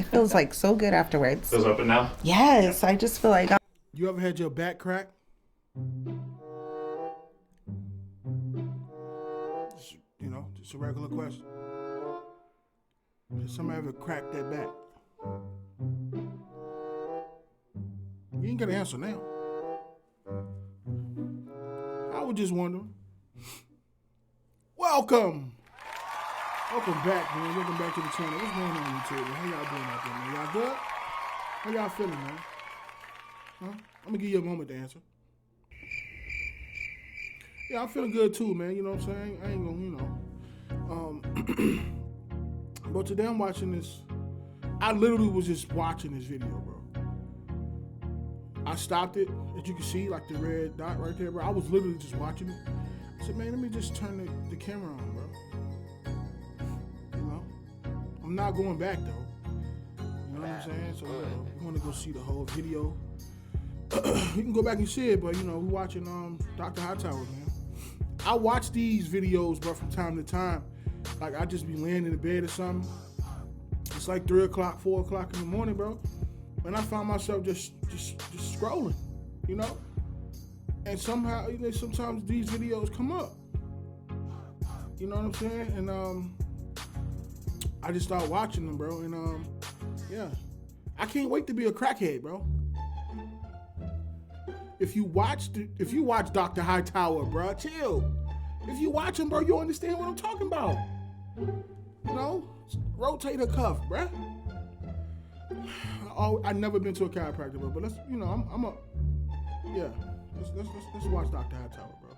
It feels like so good afterwards. Feels open now? Yes, I just feel like You ever had your back crack? Just, just a regular question. Did somebody ever crack that back? You ain't got to answer now. I was just wondering. Welcome back, man. Welcome back to the channel. What's going on YouTube? How y'all doing out there, man? Y'all good? How y'all feeling, man? Huh? I'm gonna give you a moment to answer. Yeah, I'm feeling good too, man. You know what I'm saying? I ain't gonna, but today I'm watching this. I literally was just watching this video, bro. I stopped it, as you can see, like the red dot right there, bro. I was literally just watching it. I said, man, let me just turn the camera on, bro. I'm not going back though. You know what I'm saying? So you want to go see the whole video. You can go back and see it, but we watching Dr. Hightower, man. I watch these videos, bro, from time to time. Like I just be laying in the bed or something. It's like 3 o'clock, 4 o'clock in the morning, bro. And I find myself just scrolling, And somehow, sometimes these videos come up. You know what I'm saying? And I just start watching them, bro. And yeah, I can't wait to be a crackhead, bro. If you watch Dr. Hightower, bro, chill. If you watch him, bro, you'll understand what I'm talking about. Rotate a cuff, bro. I've never been to a chiropractor, bro, but let's watch Dr. Hightower, bro.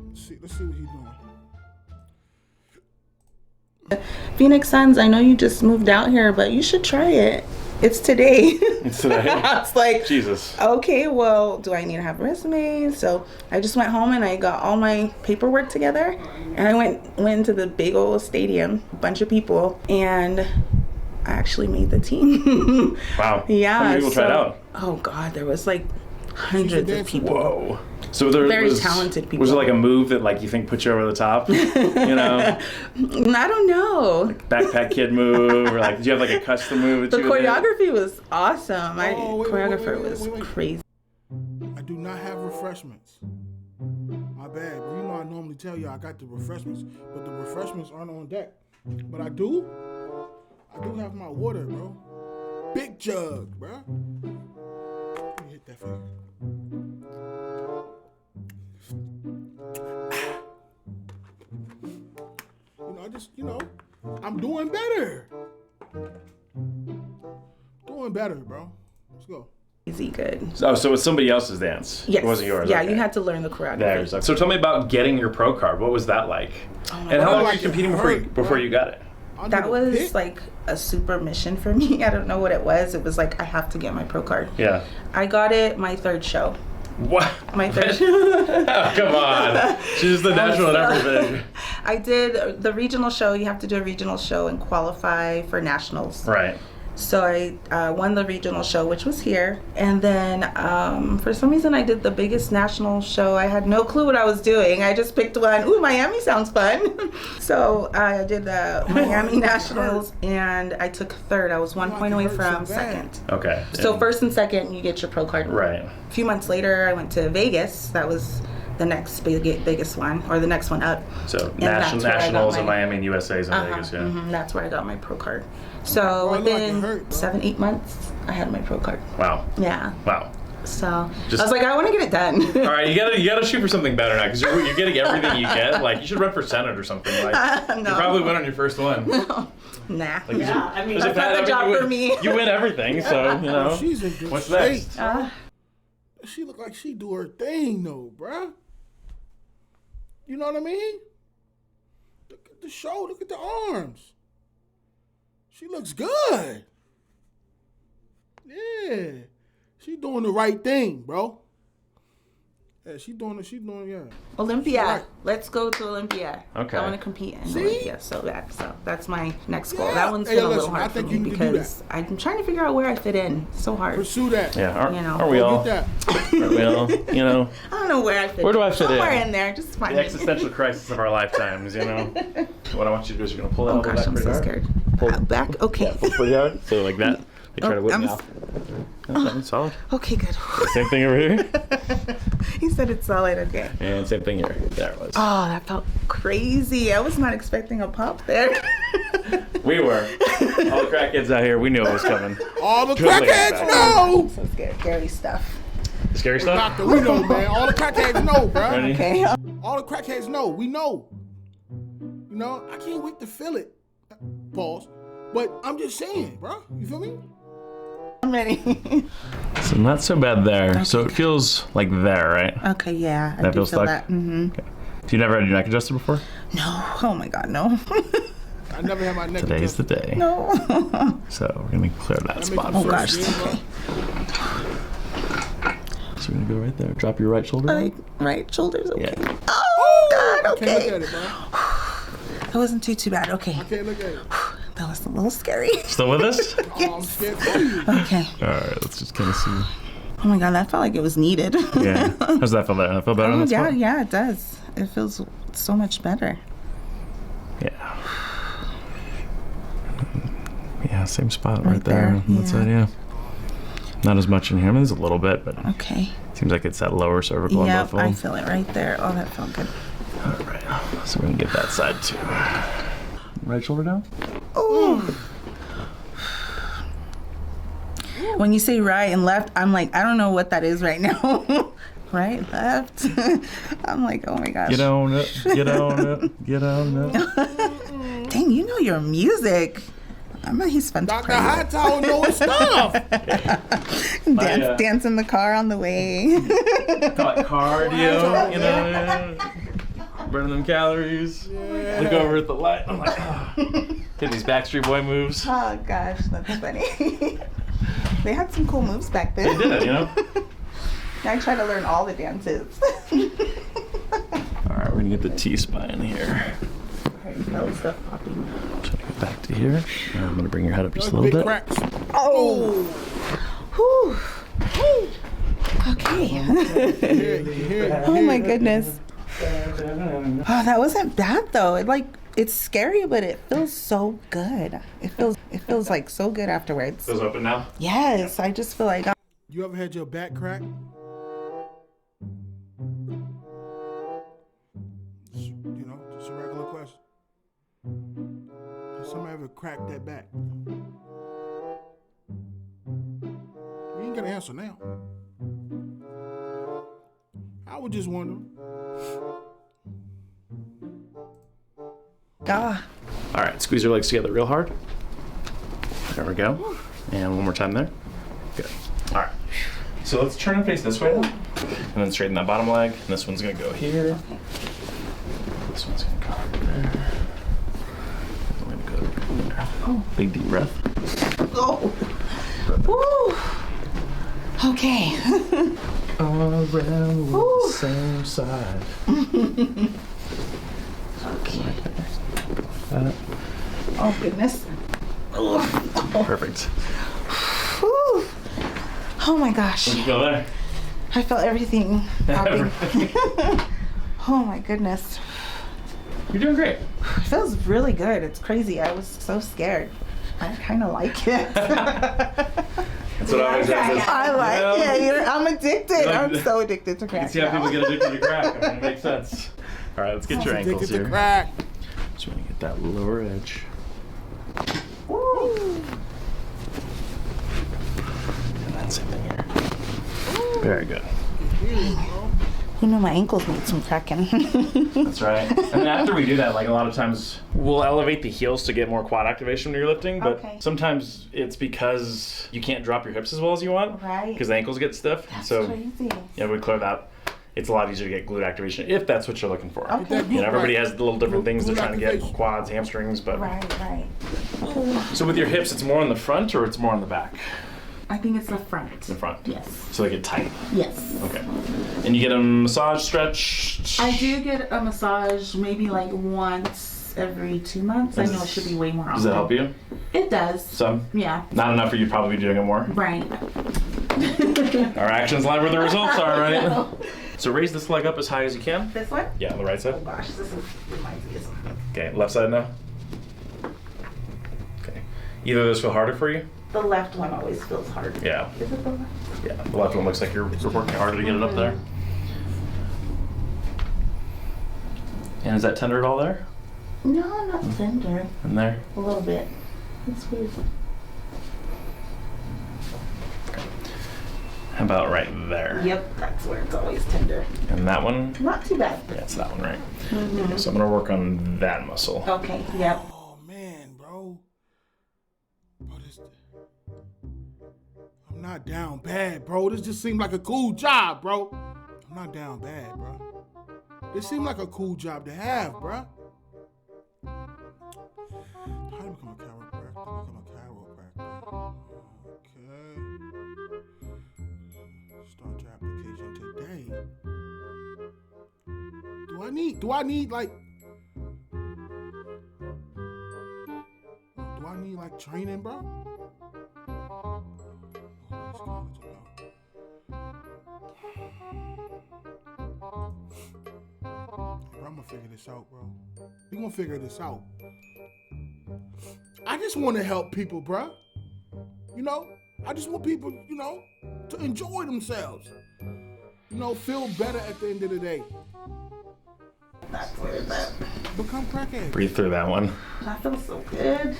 Let's see what he's doing. Phoenix Suns, I know you just moved out here, but you should try it. It's today. It's today. It's like, Jesus. Okay, well, do I need to have a resume? So I just went home and I got all my paperwork together, and I went into the big old stadium, a bunch of people, and I actually made the team. Wow. Yeah. How many people tried out? Oh God, there was like hundreds of people. Whoa. So there very was talented people. Was it like a move that you think put you over the top? I don't know. Like backpack kid move, or did you have a custom move? The choreography was awesome. Choreographer was crazy. I do not have refreshments. My bad, bro. I normally tell you I got the refreshments, but the refreshments aren't on deck. But I do have my water, bro. Big jug, bro. Let me hit that for you. I'm doing better. Doing better, bro. Let's go. Easy good. So it was somebody else's dance? Yes. It wasn't yours? Yeah, okay. You had to learn the choreography. So tell me about getting your pro card. What was that like? And how long were you competing before you got it? That was like a super mission for me. I don't know what it was. It was like, I have to get my pro card. Yeah. I got it my third show. What? My third Oh, come on. She's the national and everything. I did the regional show. You have to do a regional show and qualify for nationals. Right. So I won the regional show, which was here. And then for some reason I did the biggest national show. I had no clue what I was doing. I just picked one. Ooh, Miami sounds fun. So I did the Miami Nationals and I took third. I was 1 point away from second. Okay. So first and second, you get your pro card. Right. A few months later, I went to Vegas. That was the next biggest one, or the next one up. So nationals in Miami and USA's in Vegas, yeah. Mm-hmm, that's where I got my pro card. So within 7-8 months, I had my pro card. Wow. Yeah. Wow. So I was like, I want to get it done. All right, you gotta shoot for something better now, because you're getting everything you get. You should run for Senate or something. No. You probably win on your first one. No. Nah. I mean, that's not the job for me. You win everything, so She's in good what's shape. next? She look like she do her thing though, bruh. You know what I mean? Look at the show. Look at the arms. She looks good. Yeah. She doing the right thing, bro. Yeah, she doing, yeah. Olympia. Right. Let's go to Olympia. Okay. I want to compete in See? Olympia so bad. So that's my next goal. Yeah. That one's Hey, been a listen, little I hard for think me you can do because I'm trying to figure out where I fit in. It's so hard. Pursue that. Yeah, know. are we all? Get that. Aren't we all? I don't know where I fit in. Where do I fit Somewhere in? in there. Just find The me. existential crisis of our lifetimes, What I want you to do is you're going to pull that Oh over gosh, back I'm pretty so hard. scared. Back? Okay. Pull pretty hard. So like that. You try to whip me off. That's solid. Okay, good. Same thing over here. He said it's solid, okay. And same thing here. There it was. Oh, that felt crazy. I was not expecting a pop there. We were. All the crackheads out here, we knew it was coming. All the Totally crackheads know. So scary stuff. Scary stuff? Doctor, we know, man. All the crackheads know, bro. Ready? Okay. All the crackheads know. We know. You know, I can't wait to feel it. Pause. But I'm just saying, bro. You feel me? I'm ready. So not so bad there. So it feels like there, right? Okay, yeah. That feels feel stuck? that. Mm-hmm. Okay. So you never had your neck adjusted before? No. Oh my God, no. I never had my neck Today's the day. No. So we're gonna clear that spot. Oh gosh. Okay. So we're gonna go right there. Drop your right shoulder. Right shoulders. Okay. Yeah. Oh God. Can't look Okay. at it, bro. That wasn't too bad. Okay. I can't look at it. That was a little scary. Still with us? Oh, I'm scared for you. Okay. All right, let's just kind of see. Oh my God, that felt like it was needed. Yeah. How's that feel better? That feel better on Oh that yeah, spot? yeah, it does. It feels so much better. Yeah. Yeah, same spot right there, there. On that side, yeah. Not as much in here. I mean, there's a little bit, but Okay. seems like it's that lower cervical and Yep, butt I fold. feel it right there. Oh, that felt good. All right. So we can get that side too. Right shoulder down? Ooh. When you say right and left, I'm like, I don't know what that is right now. Right, left. I'm like, oh my gosh. Get on it. Get on it. Get on it. Dang, you know your music. He's fun to Dr. play with. Hightower knows stuff. Dance in the car on the way. Call it cardio, you know, burning them calories. Look over at the light. I'm like, hit these Backstreet Boy moves. Oh gosh, that's funny. They had some cool moves back then. They did, you know. I try to learn all the dances. All right, we're gonna get the T-spine here. Belly stuff popping. Try to get back to here. And I'm gonna bring your head up just a little Big bit. cracks. Oh. Whew. Okay. Oh my goodness. Oh, that wasn't bad though. It's scary, but it feels so good. It feels like so good afterwards. Feels open now? Yes, I just feel like You ever had your back crack? You know, just a regular question. Has somebody ever cracked that back? You ain't gotta answer now. I was just wondering. ah. All right, squeeze your legs together real hard. There we go. And one more time there. Good. All right. So let's turn and face this way now. And then straighten that bottom leg. And this one's gonna go here. This one's gonna go over there. I'm gonna go over there. Oh, big deep breath. Oh. Woo. Okay. All around the same side. Okay. Oh goodness. Perfect. Whew. Oh my gosh. Where'd you go there? I felt everything popping. Oh my goodness. You're doing great. It feels really good. It's crazy. I was so scared. I kind of like it. That's what I always say. I like it. I'm addicted. I'm so addicted to You crack can see how now. people get addicted to crack. I mean, it makes sense. All right, let's get your ankles Addicted to here. crack. Just want to get that lower edge. Woo. And then same thing here. Very good. You know my ankles need some cracking. That's right. And then after we do that, like a lot of times, we'll elevate the heels to get more quad activation when you're lifting. But Okay. sometimes it's because you can't drop your hips as well as you want. Right. Because the ankles get stiff. That's so crazy. yeah, we clear that. It's a lot easier to get glute activation if that's what you're looking for. Okay. You know, everybody has little different things they're Glute trying to get, activation. quads, hamstrings, but. Right. So with your hips, it's more on the front or it's more on the back? I think it's the front. The front. Yes. So they get tight. Yes. Okay. And you get them massage, stretch. I do get a massage maybe like once every 2 months. I know it should be way more often. Does that help you? It does. Some? Yeah. Not enough for you to probably be doing it more. Right. Our actions lie where the results are, right? So raise this leg up as high as you can. This one? Yeah, on the right side. Gosh, this reminds me of something. Okay, left side now. Okay. Either of those feel harder for you? The left one always feels hard. Yeah. Is it the left? Yeah, the left one looks like you're working harder to get it up there. And is that tender at all there? No, not tender. In there? A little bit. It's weird. How about right there? Yep, that's where it's always tender. And that one? Not too bad. Yeah, it's that one, right? Okay, so I'm gonna work on that muscle. Okay, yep. Oh man, bro. Bro, I'm not down bad, bro. This just seemed like a cool job, bro. I'm not down bad, bro. This seemed like a cool job to have, bro. How do you become a chiropractor? Okay. Start your application today. Do I need like training, bro? What is college about? Bro, I'm gonna figure this out, bro. We gonna figure this out. I just want to help people, bro. You know, I just want people, you know, to enjoy themselves. You know, feel better at the end of the day. That's where it's at. Become crackhead. Breathe through that one. That feels so good.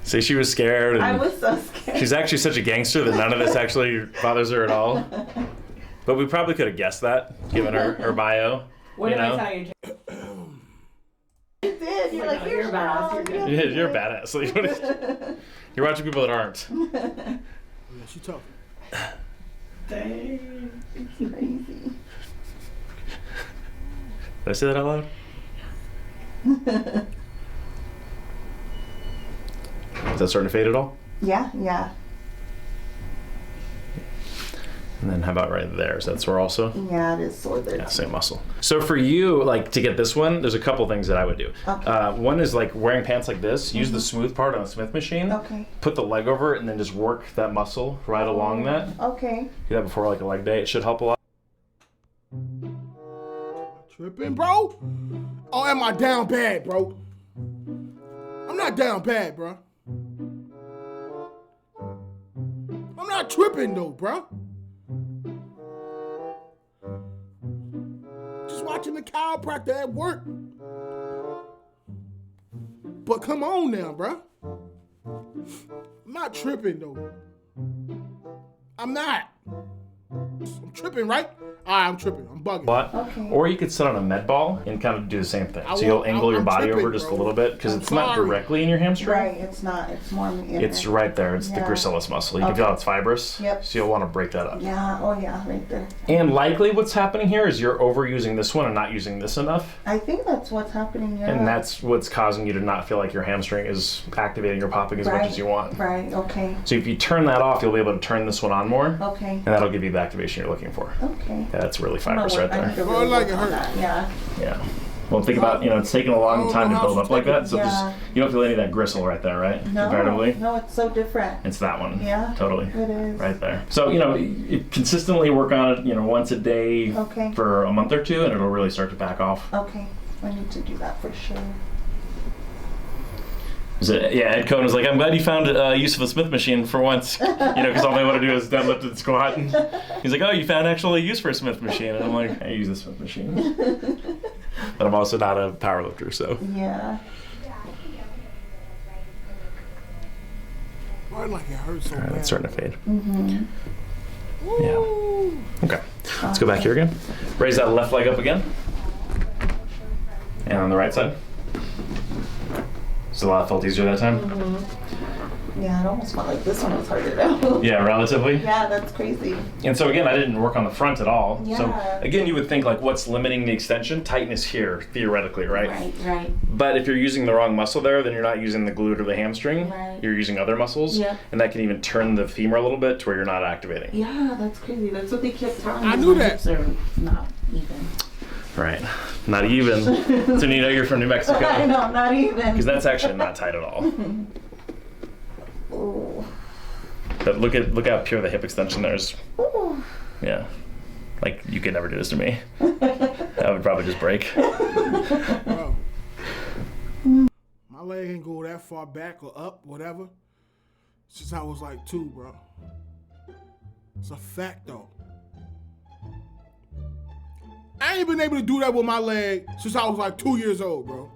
See, she was scared. And I was so scared. she's actually such a gangster that none of this actually bothers her at all. But we probably could have guessed that, given her bio. What you did know? I tell you? You did. You're like, You're badass. You're good. You're a badass. Like, you're watching people that aren't. Yeah, she tough. Dang. It's crazy. Did I say that out loud? Is that starting to fade at all? Yeah. And then how about right there? Is that sore also? Yeah, it is sore there. Yeah, same muscle. So for you, like to get this one, there's a couple things that I would do. Okay. One is like wearing pants like this. Use the smooth part on the Smith machine. Okay. Put the leg over it and then just work that muscle right along that. Okay. Do that before like a leg day. It should help a lot. Tripping, bro? Oh, am I down bad, bro? I'm not down bad, bro. I'm not tripping though, bro. Just watching the chiropractor at work. But come on now, bro. I'm not tripping though. I'm not. I'm tripping, right? Alright, I'm tripping. I'm bugging. But, Okay. or you could sit on a med ball and kind of do the same thing. I So you'll won't- angle your I'm body tripping, over just bro. a little bit because I'm it's not sorry. directly in your hamstring. Right, it's not. It's more in the It's right there. It's the Yeah. gracilis muscle. You can Okay. feel it's fibrous. Yep. So you'll want to break that up. Yeah, oh yeah, right there. And likely what's happening here is you're overusing this one and not using this enough. I think that's what's happening, yeah. And that's what's causing you to not feel like your hamstring is activating or popping as much as you want. Right, okay. So if you turn that off, you'll be able to turn this one on more. Okay. And that'll give you the activation you're looking for. Okay. Yeah, that's really I'm gonna fibrous work- right I need to there. Oh, I really like work it on hurt. that, yeah. Yeah. Well, think about, it's taking a long time to build up like that. So Yeah. there's, you don't feel any of that gristle right there, right? Comparatively. No, it's so different. It's that one. Yeah. Totally. It is. Right there. So, you consistently work on it, once a day Okay. for a month or two, and it'll really start to back off. Okay. I need to do that for sure. Ed Cohen was like, I'm glad you found use of a Smith machine for once. Because all they want to do is deadlift and squat. And he's like, oh, you found actually use for a Smith machine. And I'm like, I use a Smith machine. But I'm also not a power lifter, so. Yeah. Why like it hurts so All right, bad? it's starting to fade. Mm-hmm. Yeah. Okay. Let's go back here again. Raise that left leg up again. And on the right side. So a lot felt easier that time? Yeah, it almost felt like this one was harder though. Yeah, relatively. Yeah, that's crazy. And so again, I didn't work on the front at all. Yeah. So again, you would think like what's limiting the extension? Tightness here, theoretically, right? Right. But if you're using the wrong muscle there, then you're not using the glute or the hamstring. Right. You're using other muscles. Yeah. And that can even turn the femur a little bit to where you're not activating. Yeah, that's crazy. That's what they kept telling me. I knew My that. hips are not even. Right. Not even. So you know you're from New Mexico. I know, not even. Because that's actually not tight at all. Ooh. But look how pure the hip extension there is. Ooh. Yeah. Like, you could never do this to me. That would probably just break. Bro, my leg ain't go that far back or up, whatever. since I was like 2, bro. It's a fact, though. I ain't been able to do that with my leg since I was like 2 years old, bro.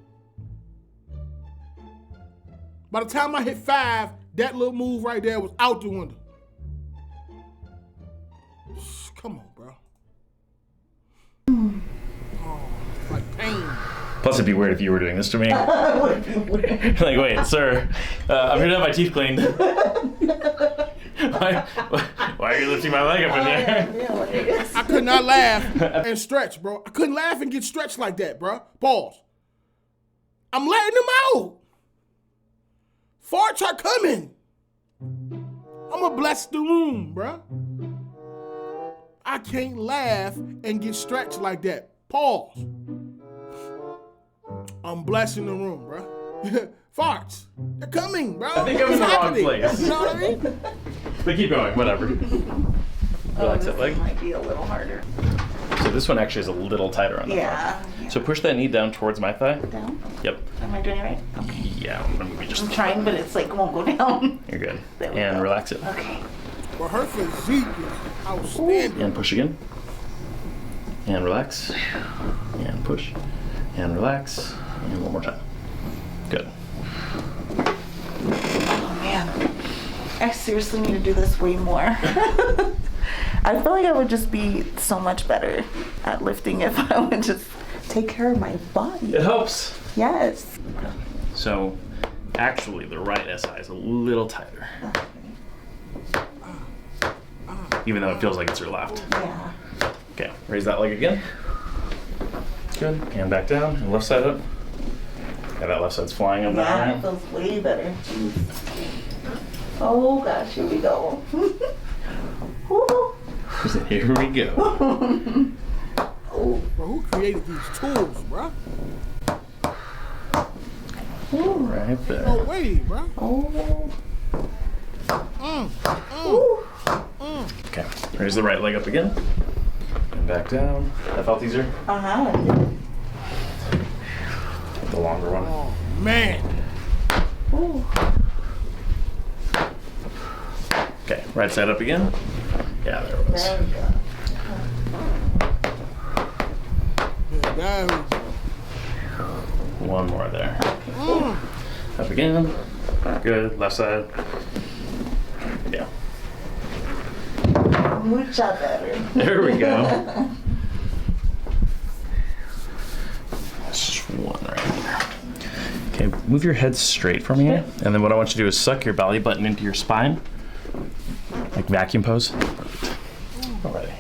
By the time I hit 5, that little move right there was out the window. Come on, bro. Oh, like pain. Plus, it'd be weird if you were doing this to me. Like, wait, sir, I'm here to have my teeth cleaned. Why are you lifting my leg up in there? I could not laugh and stretch, bro. I couldn't laugh and get stretched like that, bro. Pause. I'm letting them out. Farts are coming. I'm gonna bless the room, bro. I can't laugh and get stretched like that. Pause. I'm blessing the room, bro. Farts. They're coming, bro. I think I'm in the wrong place. You know what I mean? But keep going, whatever. Relax that leg. Might be a little harder. So this one actually is a little tighter on the front. So push that knee down towards my thigh. Down? Yep. Am I doing it right? Okay. Yeah, I'm gonna be just. I'm trying, but it's like won't go down. You're good. There we And go. relax it. Okay. Well, her physique is outstanding. And push again. And relax. And push. And relax. And one more time. Good. Oh man, I seriously need to do this way more. I feel like I would just be so much better at lifting if I would just take care of my body. It helps. Yes. So, actually, the right SI is a little tighter. Even though it feels like it's your left. Yeah. Okay, raise that leg again. Good. And back down. And left side up. Yeah, that left side's flying up now, Yeah, it right? feels way better. Jeez. Oh gosh, here we go. Woo. Here we go. Bro, who created these tools, bro? Right there. No way, bro. Oh. Okay, raise the right leg up again. And back down. That felt easier? Uh-huh. The longer one. Oh, man. Ooh. Okay, right side up again. Yeah, there it was. There we go. Yeah, that One more there. Up again. Good. Left side. Yeah. Mucha better. There we go. Just one right there. Okay, move your head straight from here. And then what I want you to do is suck your belly button into your spine. Like vacuum pose. Perfect. Alrighty.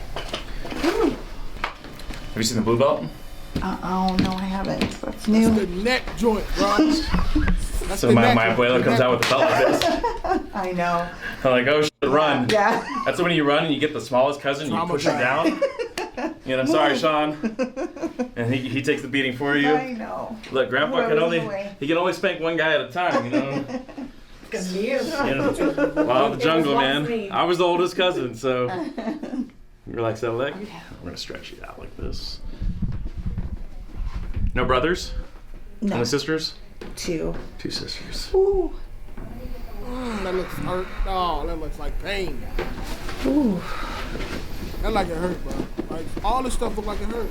Have you seen the blue belt? Oh, no, I haven't. That's That's new. the neck joint, bro. That's So the my neck abuela joint. comes out with the belt like this. I know. I'm like, oh shit, run. Yeah. That's when you run and you get the smallest cousin, you push him down. And I'm sorry, Sean. And he takes the beating for I you. know. Look, Grandpa Whoever's can in the way. he can only spank one guy at a time, you know. Because you. You know, well, the jungle, one man. for me. I was the oldest cousin, so. Relax that leg. I'm gonna stretch you out like this. No brothers? No. No sisters? 2. 2 sisters. Ooh. That looks hurt. Oh, that looks like pain. Ooh. That like it hurt, bro. Like all this stuff look like it hurt.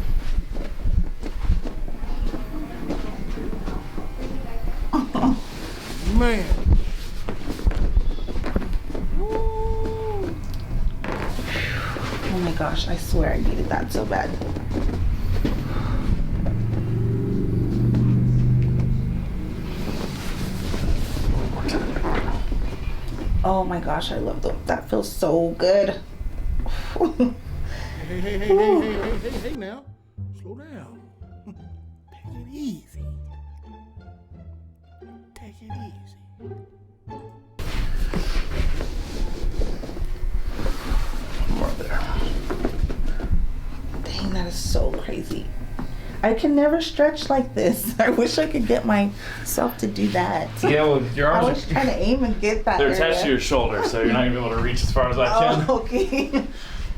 Man. Ooh. Oh my gosh, I swear I needed that so bad. Oh my gosh, I love that. Feels so good. Hey now. Slow down. Take it easy. Take it easy. More there. Dang, that is so crazy. I can never stretch like this. I wish I could get myself to do that. Yeah, well, your I arms was trying to aim and get that. they're area. attached to your shoulder, so you're not gonna be able to reach as far as I can. Oh, okay.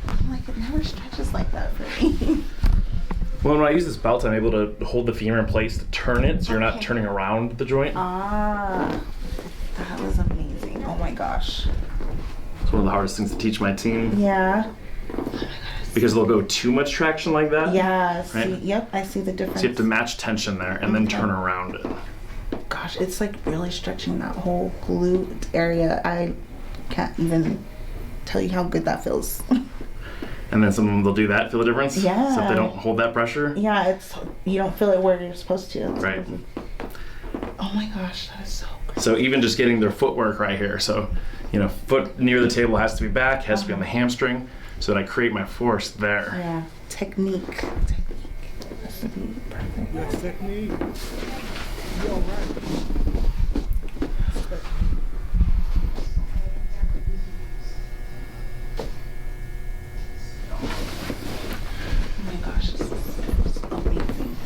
I'm like, it never stretches like that for me. Well, when I use this belt, I'm able to hold the femur in place to turn it, so you're not Okay. turning around the joint. Ah, that was amazing. Oh my gosh. It's one of the hardest things to teach my team. Yeah. Because they'll go too much traction like that. Yeah. Right? See, yep, I see the difference. So you have to match tension there and then turn around it. Gosh, it's like really stretching that whole glute area. I can't even tell you how good that feels. And then some of them, they'll do that, feel the difference? Yeah. So if they don't hold that pressure? Yeah, it's you don't feel it where you're supposed to. It's Right. crazy. Oh my gosh, that is so good. So even just getting their footwork right here. So, you know, foot near the table has to be back, has to be on the hamstring, so that I create my force there. Yeah, technique. Has to be perfect. Yes, technique. You all right? Oh my gosh, this is amazing.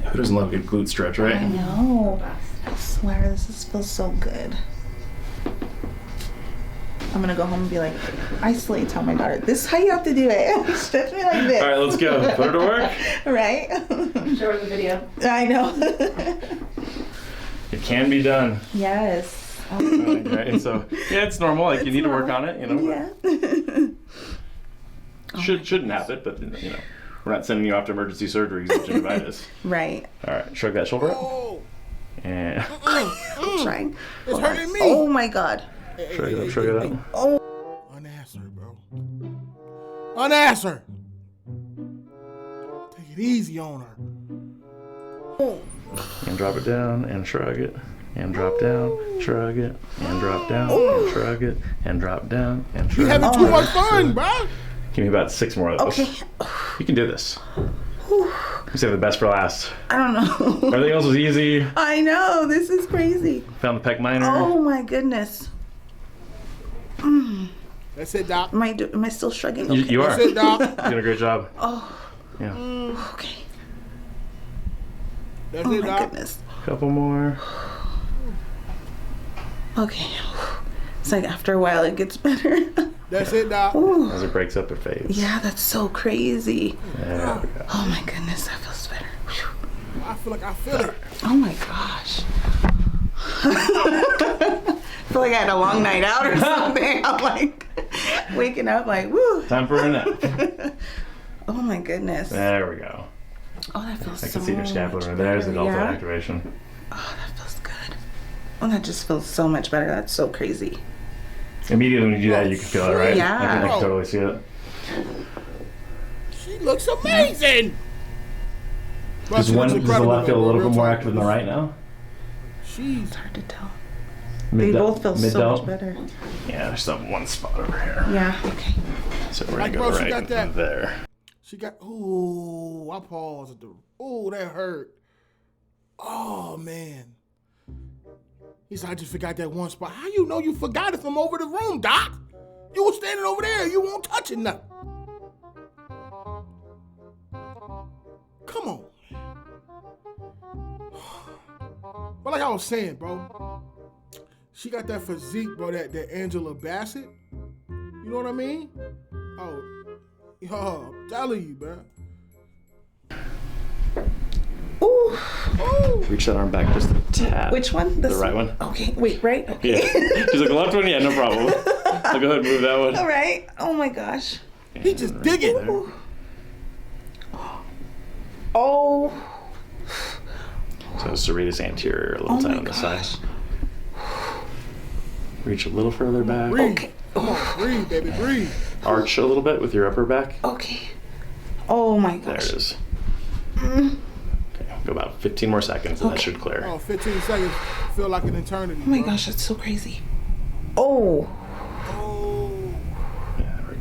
Who doesn't love a good glute stretch, right? I know. I swear, feels so good. I'm gonna go home and be like, I slay, tell my daughter, this is how you have to do it. Stretch me like this. All right, let's go. Put her to work. Right? Show her the video. I know. It can be done. Yes. Right? So, yeah, it's normal. Like, you need to work on it, you know. Yeah. Shouldn't happen, but, you know, we're not sending you off to emergency surgery because of gingivitis. Right. All right, shrug that shoulder up. Oh, And I'm trying. it's hurting me. Oh my God. shrug it up, shrug it up. Unanswered, bro. Unanswered. Take it easy on her. And drop it down and shrug it. And drop down, shrug it, and drop down, and shrug it, and drop down, and shrug You it. having too much fun, bro. Give me about 6 more of those. Okay. You can do this. You save the best for last. I don't know. Everything else was easy. I know. This is crazy. Found the pec minor. Oh my goodness. That's it, Doc. Am I still shrugging? You, Okay. you are. That's it, Doc. You're doing a great job. Oh, Yeah. okay. That's Oh it, my Doc. goodness. Couple more. Okay. It's like after a while it gets better. That's it, Doc. Ooh. As it breaks up, it fades. Yeah, that's so crazy. There we go. Oh my goodness, that feels better. Whew. I feel like I feel it. Oh my gosh. I feel like I had a long night out or something. I'm like waking up like, woo. Time for a nap. Oh my goodness. There we go. Oh, that feels I so can see your much scapular. There's the better. delta Yeah? activation. Oh, that feels good. Oh, that just feels so much better. That's so crazy. Immediately when you do that, you can feel it, right? Yeah. I can totally see it. She looks amazing. Bro, Does she looks the incredible, left feel a though, little real bit more talk. active than the right now? She's It's hard to tell. Mid They both feel so delt? much better. Yeah, there's some one spot over here. Yeah, okay. So we're Like, gonna go bro, she right got that- in there. She got, ooh, I paused at the, ooh, that hurt. Oh, man. He said, I just forgot that one spot. How you know you forgot it from over the room, Doc? You was standing over there. You won't touch it nothing. Come on. But like I was saying, bro, she got that physique, bro, that Angela Bassett. You know what I mean? Oh, yo, I'm telling you, bro. Ooh. Ooh. Reach that arm back just a tad. Which one? The right one. Okay, wait, right? Okay. Yeah. She's like, the left one? Yeah, no problem. I'll go ahead and move that one. All right. Oh my gosh. He just digging. there. Oh. So serratus anterior, a little Oh tight my on the side. gosh. Reach a little further back. Breathe. Okay. Come on, breathe, baby, breathe. Arch a little bit with your upper back. Okay. Oh my There gosh. it is. Okay, go about 15 more seconds and that should clear. Oh, 15 seconds feel like an eternity. Oh my bro. gosh, that's so crazy. Oh. Oh. Yeah, there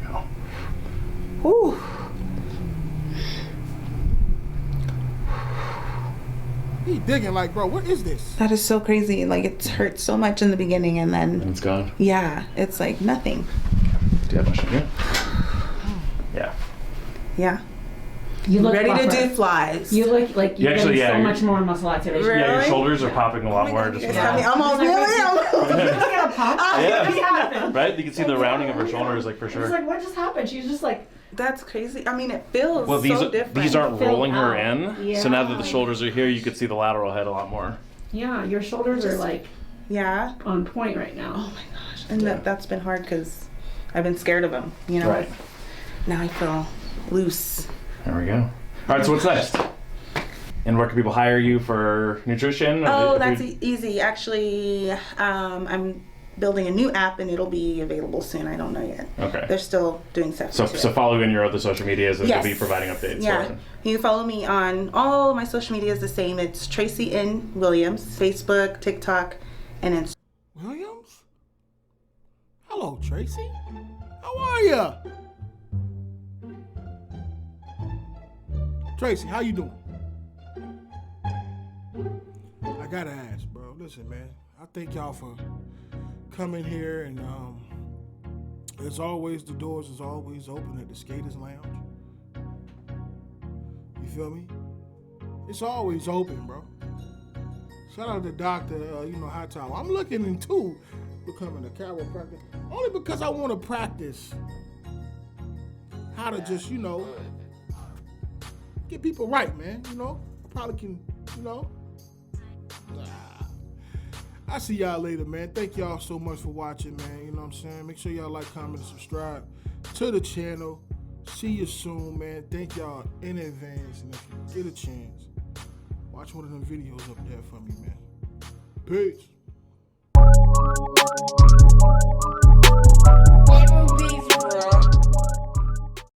we go. Ooh. He digging like, bro, what is this? That is so crazy. Like it hurt so much in the beginning and And then it's gone. yeah, it's like nothing. Do you have much in here? Yeah. Yeah. You look Ready to buffer. do flies. You look like you're actually, getting yeah, so you're- much more muscle activation. Really? Yeah, your shoulders are popping a lot Oh my more. God, Just you guys from got me. that. I'm all feeling Just get a pop. Yeah. Right? You can see the rounding of her shoulders, like for It's sure. like, what just happened? She's just like, That's crazy. I mean, it feels Well, so different. these aren't Fill rolling her out. in. So now that the Yeah. shoulders are here, you can see the lateral head a lot more. Yeah, your shoulders are like Yeah. on point right now. Oh my gosh. And that's been hard because I've been scared of them, you know? Right. Now I feel loose. There we go. All right, so what's next? And where can people hire you for nutrition? Oh, If that's you- easy. Actually, I'm building a new app and it'll be available soon. I don't know yet. Okay. They're still doing stuff. So follow you in your other social medias and Yes. you'll be providing updates. Yeah. for it. You can follow me on all my social media is the same. It's Tracy N. Williams, Facebook, TikTok, and Instagram. Williams? Hello, Tracy. How are ya? Tracy, how you doing? I gotta ask, bro. Listen, man. I thank y'all for coming here, and as always, the doors is always open at the Skaters Lounge. You feel me? It's always open, bro. Shout out to Dr. Hightower. I'm looking into becoming a chiropractor only because I want to practice how to just, get people right, man. I probably can, I see y'all later, man. Thank y'all so much for watching, man. You know what I'm saying? Make sure y'all like, comment, and subscribe to the channel. See you soon, man. Thank y'all in advance. And if you get a chance, watch one of them videos up there for me, man. Peace.